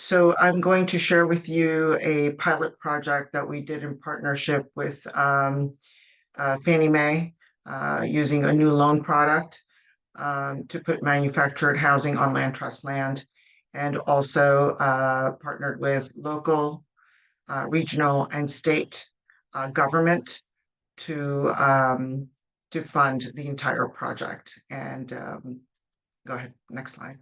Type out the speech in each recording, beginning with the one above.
So I'm going to share with you a pilot project that we did in partnership with Fannie Mae using a new loan product to put manufactured housing on land trust land, and also partnered with local, regional, and state government to um, to fund the entire project. And go ahead, next slide.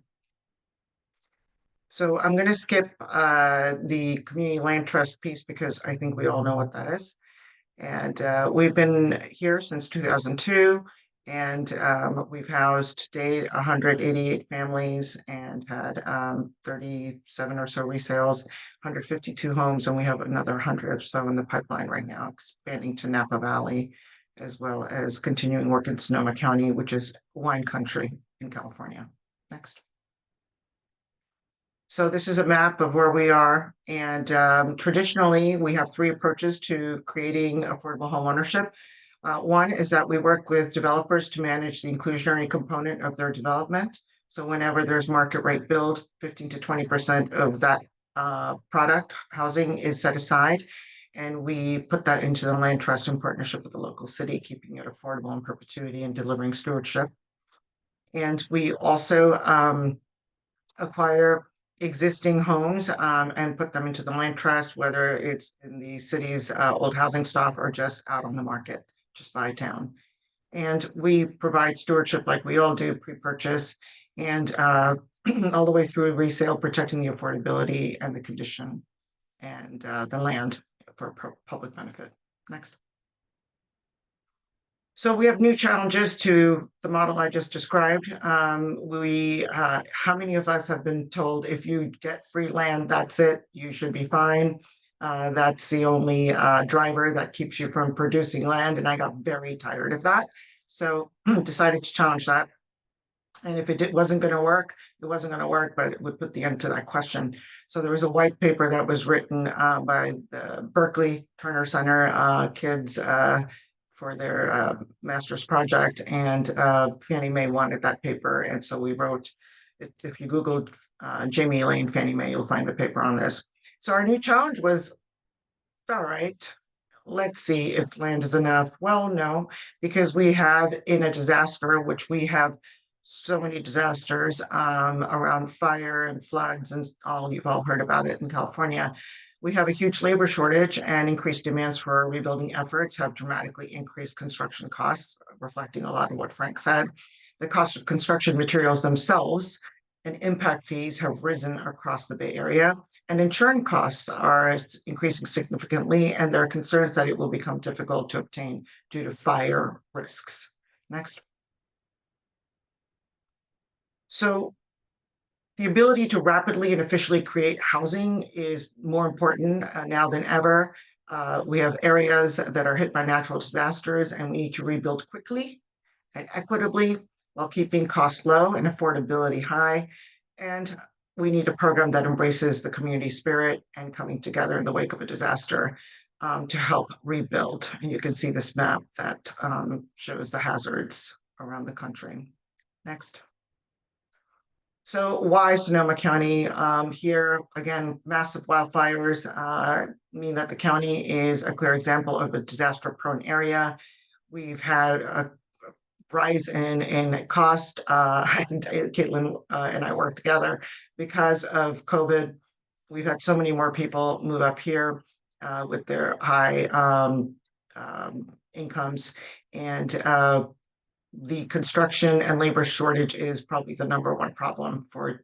So I'm going to skip the community land trust piece because I think we all know what that is. And we've been here since 2002, and we've housed to date 188 families and had 37 or so resales, 152 homes, and we have another 100 or so in the pipeline right now, expanding to Napa Valley, as well as continuing work in Sonoma County, which is wine country in California. Next. So this is a map of where we are, and traditionally we have three approaches to creating affordable home ownership. One is that we work with developers to manage the inclusionary component of their development. So whenever there's market rate build, 15 to 20% of that product housing is set aside, and we put that into the land trust in partnership with the local city, keeping it affordable in perpetuity and delivering stewardship. And we also acquire existing homes and put them into the land trust, whether it's in the city's old housing stock or just out on the market, just by town. And we provide stewardship like we all do, pre-purchase, and all the way through resale, protecting the affordability and the condition and the land for public benefit. Next. So we have new challenges to the model I just described. How many of us have been told if you get free land, that's it, you should be fine. That's the only driver that keeps you from producing land. And I got very tired of that. So decided to challenge that. And if it wasn't going to work, it wasn't going to work, but it would put the end to that question. So there was a white paper that was written by the Berkeley Turner Center kids for their master's project, and Fannie Mae wanted that paper, and so we wrote it. If you Google Jamie Lane Fannie Mae, you'll find the paper on this. So our new challenge was, all right, let's see if land is enough. Well, no, because we have in a disaster, which we have so many disasters around fire and floods, and you've all heard about it in California. We have a huge labor shortage, and increased demands for rebuilding efforts have dramatically increased construction costs, reflecting a lot of what Frank said. The cost of construction materials themselves and impact fees have risen across the Bay Area, and insurance costs are increasing significantly, and there are concerns that it will become difficult to obtain due to fire risks. Next. So the ability to rapidly and efficiently create housing is more important now than ever. We have areas that are hit by natural disasters, and we need to rebuild quickly and equitably while keeping costs low and affordability high. And we need a program that embraces the community spirit and coming together in the wake of a disaster to help rebuild. And you can see this map that shows the hazards around the country. Next. So why Sonoma County? Here, again, massive wildfires mean that the county is a clear example of a disaster-prone area. We've had a rise in cost, and Caitlin and I work together because of COVID. We've had so many more people move up here with their high incomes, and the construction and labor shortage is probably the #1 problem for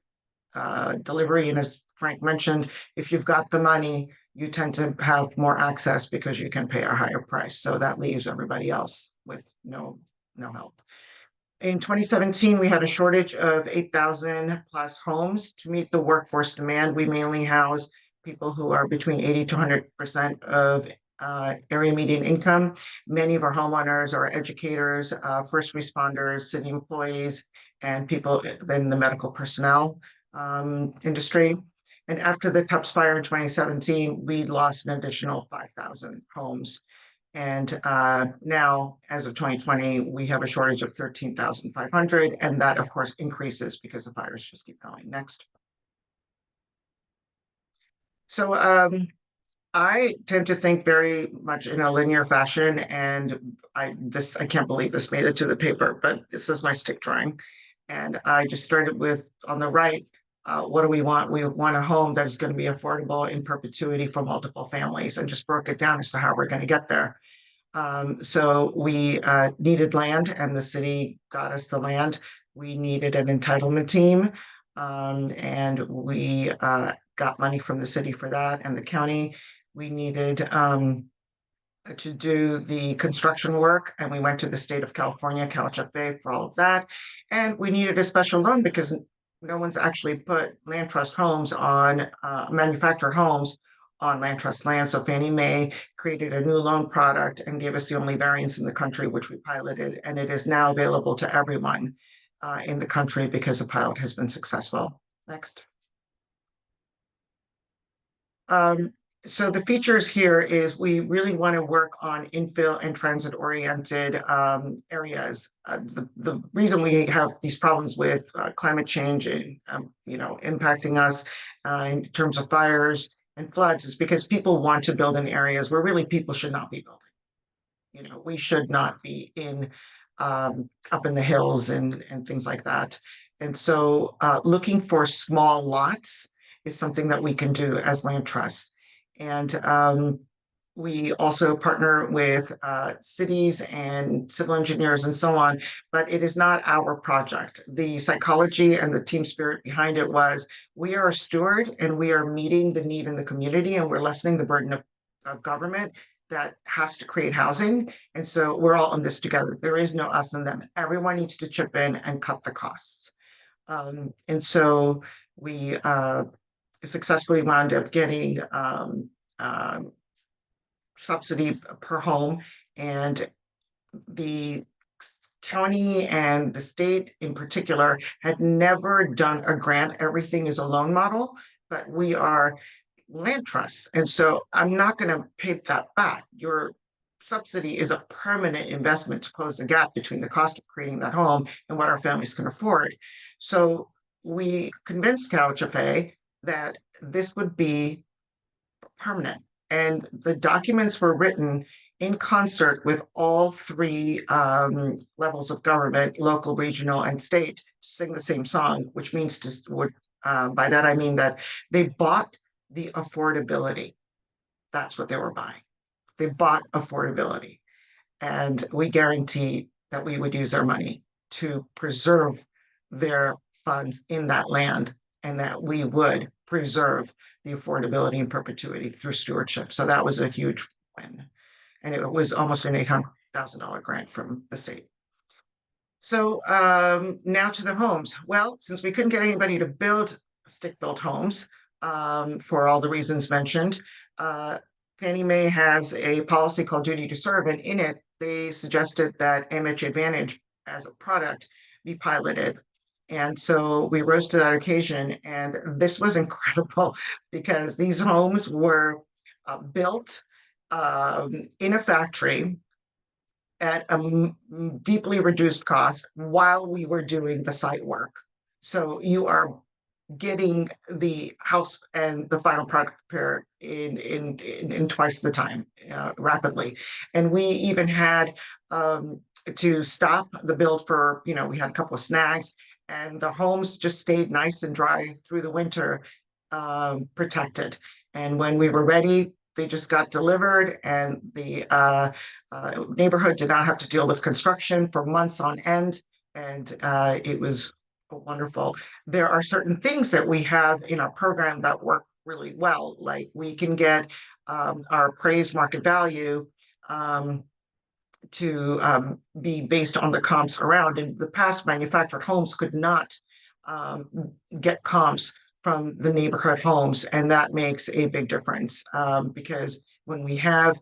delivery. And as Frank mentioned, if you've got the money, you tend to have more access because you can pay a higher price. So that leaves everybody else with no help. In 2017, we had a shortage of 8,000 plus homes to meet the workforce demand. We mainly house people who are between 80 to 100% of area median income. Many of our homeowners are educators, first responders, city employees, and people in the medical personnel industry. And after the Tubbs fire in 2017, we lost an additional 5,000 homes. And now, as of 2020, we have a shortage of 13,500, and that, of course, increases because the fires just keep going. Next. So I tend to think very much in a linear fashion, and I can't believe this made it to the paper, but this is my stick drawing. And I just started with on the right, what do we want? We want a home that is going to be affordable in perpetuity for multiple families, and just broke it down as to how we're going to get there. So we needed land, and the city got us the land. We needed an entitlement team, and we got money from the city for that, and the county. We needed to do the construction work, and we went to the state of California, CalHFA, for all of that. And we needed a special loan because no one's actually put land trust homes on manufactured homes on land trust land. So Fannie Mae created a new loan product and gave us the only variance in the country, which we piloted, and it is now available to everyone in the country because the pilot has been successful. Next. Um, so the features here is we really want to work on infill and transit oriented areas. The reason we have these problems with climate change and impacting us in terms of fires and floods is because people want to build in areas where really people should not be building. We should not be in up in the hills and things like that. And so looking for small lots is something that we can do as land trusts. And we also partner with cities and civil engineers and so on, but it is not our project. The psychology and the team spirit behind it was we are a steward and we are meeting the need in the community and we're lessening the burden of government that has to create housing. And so we're all in this together. There is no us and them. Everyone needs to chip in and cut the costs. And so we successfully wound up getting subsidy per home, and the county and the state in particular had never done a grant. Everything is a loan model, but we are land trusts. And so I'm not going to pay that back. Your subsidy is a permanent investment to close the gap between the cost of creating that home and what our families can afford. So we convinced CalHFA that this would be permanent. And the documents were written in concert with all three levels of government, local, regional, and state, to sing the same song, which means by that I mean that they bought the affordability. That's what they were buying. They bought affordability. And we guaranteed that we would use our money to preserve their funds in that land and that we would preserve the affordability and perpetuity through stewardship. So that was a huge win. And it was almost an $800,000 grant from the state. So now to the homes. Well, since we couldn't get anybody to build stick-built homes for all the reasons mentioned, Fannie Mae has a policy called Duty to Serve, and in it, they suggested that MH Advantage as a product be piloted. And so we rose to that occasion, and this was incredible because these homes were built in a factory at a deeply reduced cost while we were doing the site work. So you are getting the house and the final product prepared in twice the time, rapidly. And we even had to stop the build for, we had a couple of snags, and the homes just stayed nice and dry through the winter, protected. And when we were ready, they just got delivered, and the neighborhood did not have to deal with construction for months on end. And it was wonderful. There are certain things that we have in our program that work really well. Like we can get our appraised market value to be based on the comps around. In the past, manufactured homes could not get comps from the neighborhood homes, and that makes a big difference because when we have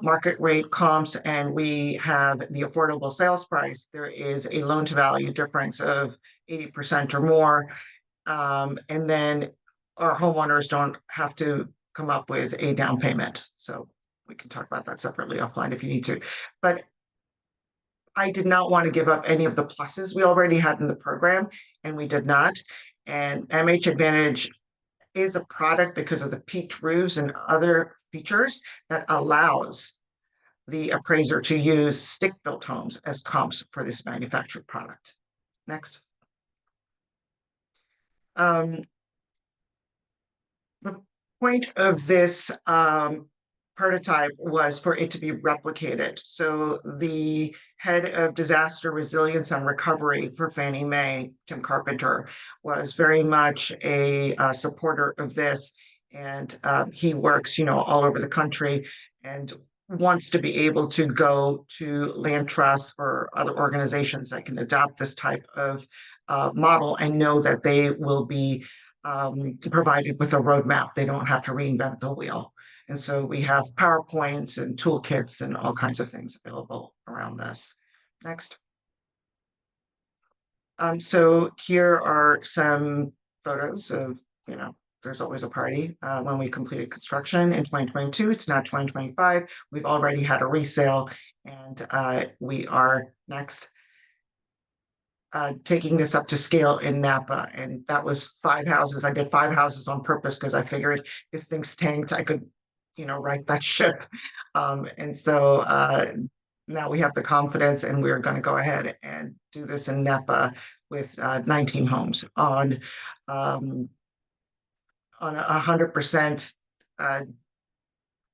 market rate comps and we have the affordable sales price, there is a loan to value difference of 80% or more, and then our homeowners don't have to come up with a down payment. So we can talk about that separately offline if you need to. But I did not want to give up any of the pluses we already had in the program, and we did not. And MH Advantage is a product because of the peaked roofs and other features that allows the appraiser to use stick-built homes as comps for this manufactured product. Next. Um, the point of this prototype was for it to be replicated. So the head of disaster resilience and recovery for Fannie Mae, Tim Carpenter, was very much a supporter of this. And he works, all over the country and wants to be able to go to land trusts or other organizations that can adopt this type of model and know that they will be provided with a roadmap. They don't have to reinvent the wheel. And so we have PowerPoints and toolkits and all kinds of things available around this. Next. So here are some photos of, there's always a party when we completed construction in 2022. It's not 2025. We've already had a resale, and we are next taking this up to scale in Napa. And that was 5 houses. I did 5 houses on purpose because I figured if things tanked, I could, right that ship. And so now we have the confidence, and we're going to go ahead and do this in Napa with 19 homes on 100%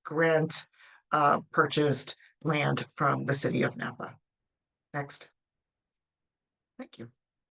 grant purchased land from the city of Napa. Next. Thank you.